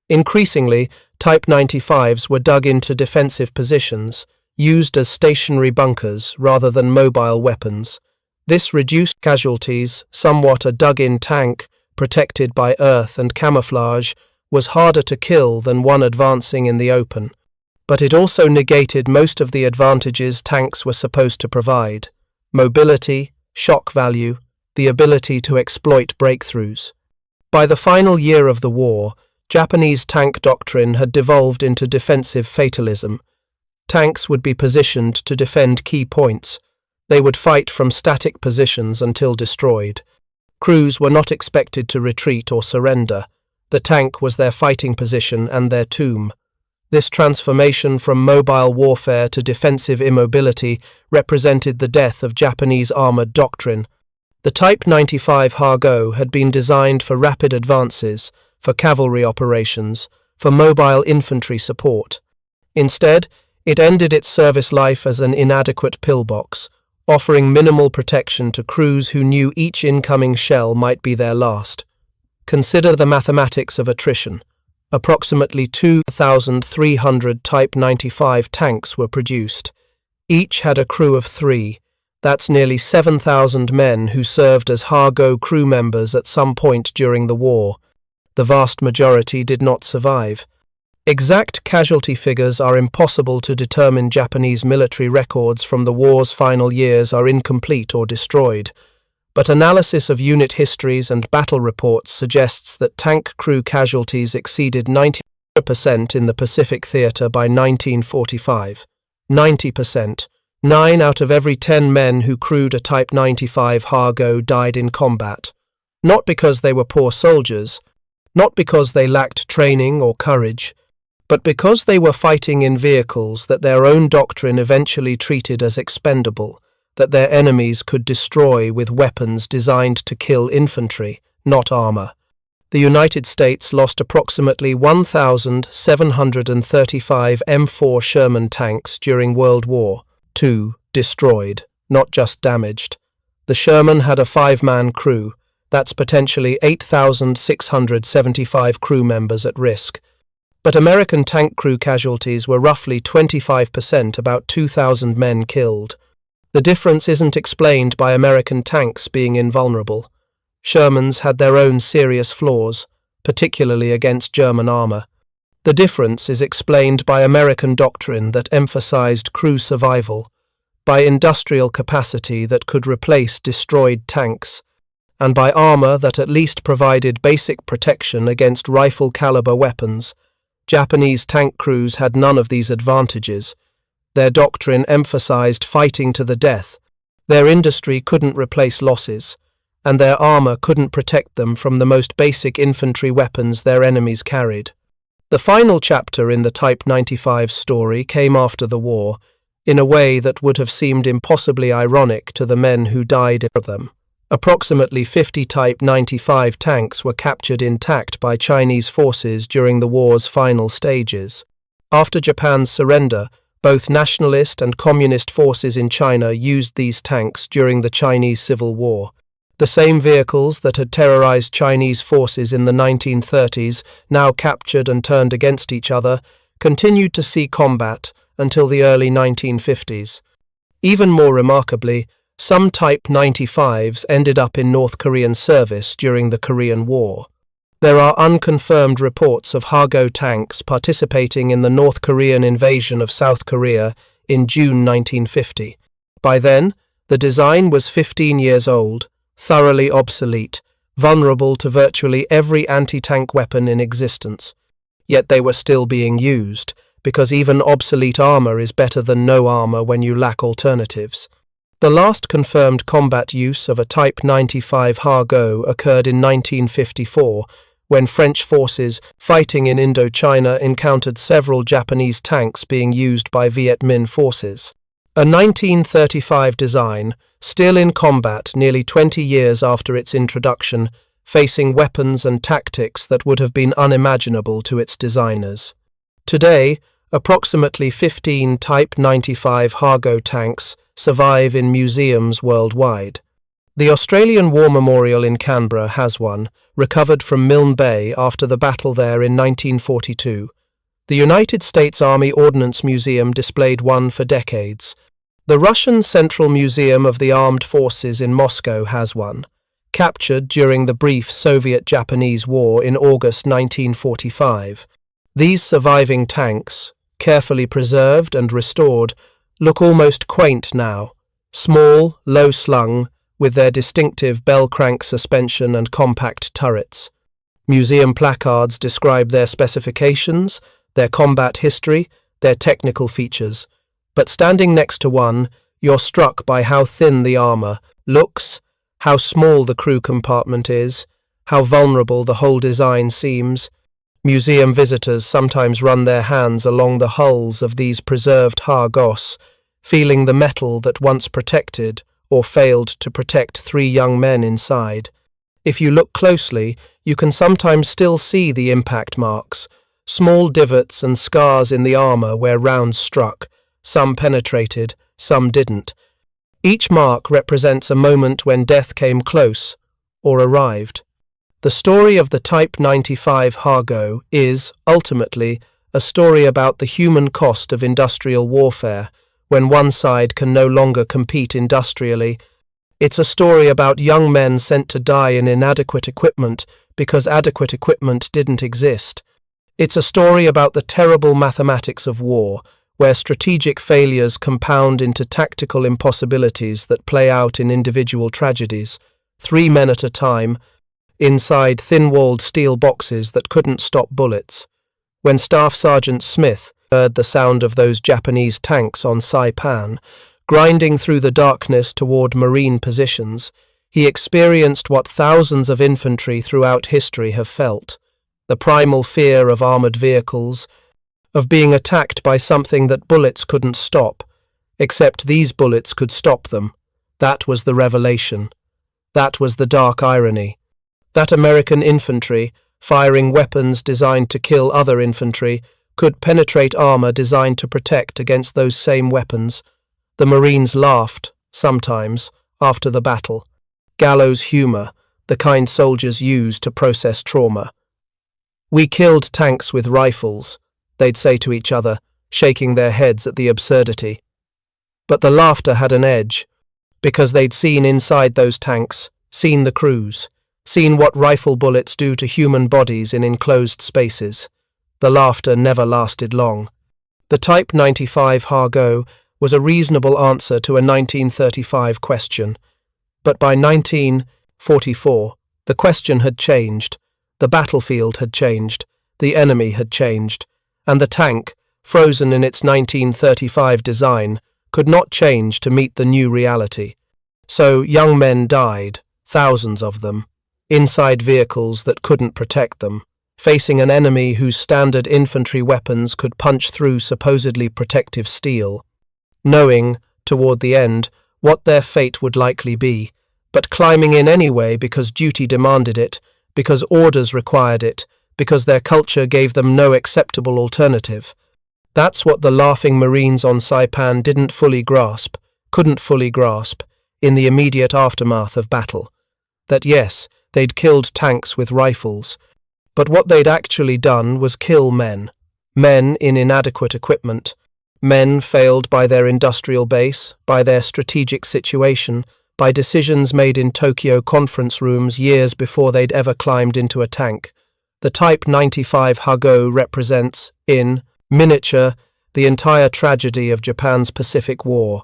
Increasingly, Type 95s were dug into defensive positions, used as stationary bunkers rather than mobile weapons. This reduced casualties somewhat. A dug-in tank, protected by earth and camouflage, was harder to kill than one advancing in the open. But it also negated most of the advantages tanks were supposed to provide: mobility, shock value, the ability to exploit breakthroughs. By the final year of the war, Japanese tank doctrine had devolved into defensive fatalism. Tanks would be positioned to defend key points. They would fight from static positions until destroyed. Crews were not expected to retreat or surrender. The tank was their fighting position and their tomb. This transformation from mobile warfare to defensive immobility represented the death of Japanese armoured doctrine. The Type 95 Hargo had been designed for rapid advances, for cavalry operations, for mobile infantry support. Instead, it ended its service life as an inadequate pillbox, offering minimal protection to crews who knew each incoming shell might be their last. Consider the mathematics of attrition. Approximately 2,300 Type 95 tanks were produced. Each had a crew of 3. That's nearly 7,000 men who served as Hargo crew members at some point during the war. The vast majority did not survive. Exact casualty figures are impossible to determine. Japanese military records from the war's final years are incomplete or destroyed, but analysis of unit histories and battle reports suggests that tank crew casualties exceeded 90% in the Pacific Theater by 1945. 90%. 9 out of every 10 men who crewed a Type 95 Hargo died in combat. Not because they were poor soldiers, not because they lacked training or courage, but because they were fighting in vehicles that their own doctrine eventually treated as expendable, that their enemies could destroy with weapons designed to kill infantry, not armor. The United States lost approximately 1,735 M4 Sherman tanks during World War II, destroyed, not just damaged. The Sherman had a 5-man crew. That's potentially 8,675 crew members at risk. But American tank crew casualties were roughly 25%, about 2,000 men killed. The difference isn't explained by American tanks being invulnerable. Shermans had their own serious flaws, particularly against German armor. The difference is explained by American doctrine that emphasized crew survival, by industrial capacity that could replace destroyed tanks, and by armor that at least provided basic protection against rifle-caliber weapons. Japanese tank crews had none of these advantages. Their doctrine emphasized fighting to the death. Their industry couldn't replace losses, and their armor couldn't protect them from the most basic infantry weapons their enemies carried. The final chapter in the Type 95 story came after the war, in a way that would have seemed impossibly ironic to the men who died of them. Approximately 50 Type 95 tanks were captured intact by Chinese forces during the war's final stages. After Japan's surrender, both nationalist and communist forces in China used these tanks during the Chinese Civil War. The same vehicles that had terrorized Chinese forces in the 1930s, now captured and turned against each other, continued to see combat until the early 1950s. Even more remarkably, some Type 95s ended up in North Korean service during the Korean War. There are unconfirmed reports of Hago tanks participating in the North Korean invasion of South Korea in June 1950. By then, the design was 15 years old, thoroughly obsolete, vulnerable to virtually every anti-tank weapon in existence. Yet they were still being used, because even obsolete armor is better than no armor when you lack alternatives. The last confirmed combat use of a Type 95 Hago occurred in 1954, when French forces fighting in Indochina encountered several Japanese tanks being used by Viet Minh forces. A 1935 design, still in combat nearly 20 years after its introduction, facing weapons and tactics that would have been unimaginable to its designers. Today, approximately 15 Type 95 Hago tanks survive in museums worldwide. The Australian War Memorial in Canberra has one, recovered from Milne Bay after the battle there in 1942. The United States Army Ordnance Museum displayed one for decades. The Russian Central Museum of the Armed Forces in Moscow has one, captured during the brief Soviet-Japanese War in August 1945. These surviving tanks, carefully preserved and restored, look almost quaint now, small, low-slung, with their distinctive bell-crank suspension and compact turrets. Museum placards describe their specifications, their combat history, their technical features. But standing next to one, you're struck by how thin the armor looks, how small the crew compartment is, how vulnerable the whole design seems. Museum visitors sometimes run their hands along the hulls of these preserved Hagos, feeling the metal that once protected or failed to protect 3 young men inside. If you look closely, you can sometimes still see the impact marks, small divots and scars in the armor where rounds struck. Some penetrated, some didn't. Each mark represents a moment when death came close or arrived. The story of the Type 95 Hago is, ultimately, a story about the human cost of industrial warfare, when one side can no longer compete industrially. It's a story about young men sent to die in inadequate equipment because adequate equipment didn't exist. It's a story about the terrible mathematics of war, where strategic failures compound into tactical impossibilities that play out in individual tragedies, 3 men at a time, inside thin-walled steel boxes that couldn't stop bullets. When Staff Sergeant Smith heard the sound of those Japanese tanks on Saipan, grinding through the darkness toward Marine positions, he experienced what thousands of infantry throughout history have felt: the primal fear of armored vehicles, of being attacked by something that bullets couldn't stop, except these bullets could stop them. That was the revelation. That was the dark irony. That American infantry, firing weapons designed to kill other infantry, could penetrate armor designed to protect against those same weapons. The Marines laughed, sometimes, after the battle. Gallows humor, the kind soldiers use to process trauma. "We killed tanks with rifles," they'd say to each other, shaking their heads at the absurdity. But the laughter had an edge, because they'd seen inside those tanks, seen the crews, seen what rifle bullets do to human bodies in enclosed spaces. The laughter never lasted long. The Type 95 Hargo was a reasonable answer to a 1935 question. But by 1944, the question had changed, the battlefield had changed, the enemy had changed, and the tank, frozen in its 1935 design, could not change to meet the new reality. So young men died, thousands of them, inside vehicles that couldn't protect them, facing an enemy whose standard infantry weapons could punch through supposedly protective steel, knowing, toward the end, what their fate would likely be, but climbing in anyway because duty demanded it, because orders required it, because their culture gave them no acceptable alternative. That's what the laughing Marines on Saipan couldn't fully grasp, in the immediate aftermath of battle. That yes, they'd killed tanks with rifles, but what they'd actually done was kill men. Men in inadequate equipment. Men failed by their industrial base, by their strategic situation, by decisions made in Tokyo conference rooms years before they'd ever climbed into a tank. The Type 95 Hargo represents, in miniature, the entire tragedy of Japan's Pacific War.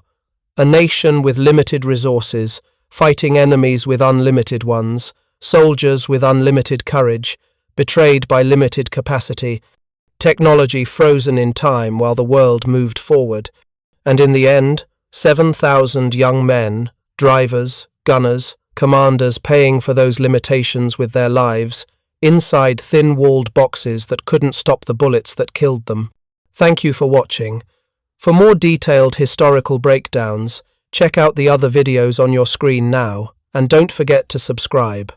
A nation with limited resources, fighting enemies with unlimited ones, soldiers with unlimited courage, betrayed by limited capacity, technology frozen in time while the world moved forward, and in the end, 7,000 young men, drivers, gunners, commanders paying for those limitations with their lives, inside thin-walled boxes that couldn't stop the bullets that killed them. Thank you for watching. For more detailed historical breakdowns, check out the other videos on your screen now, and don't forget to subscribe.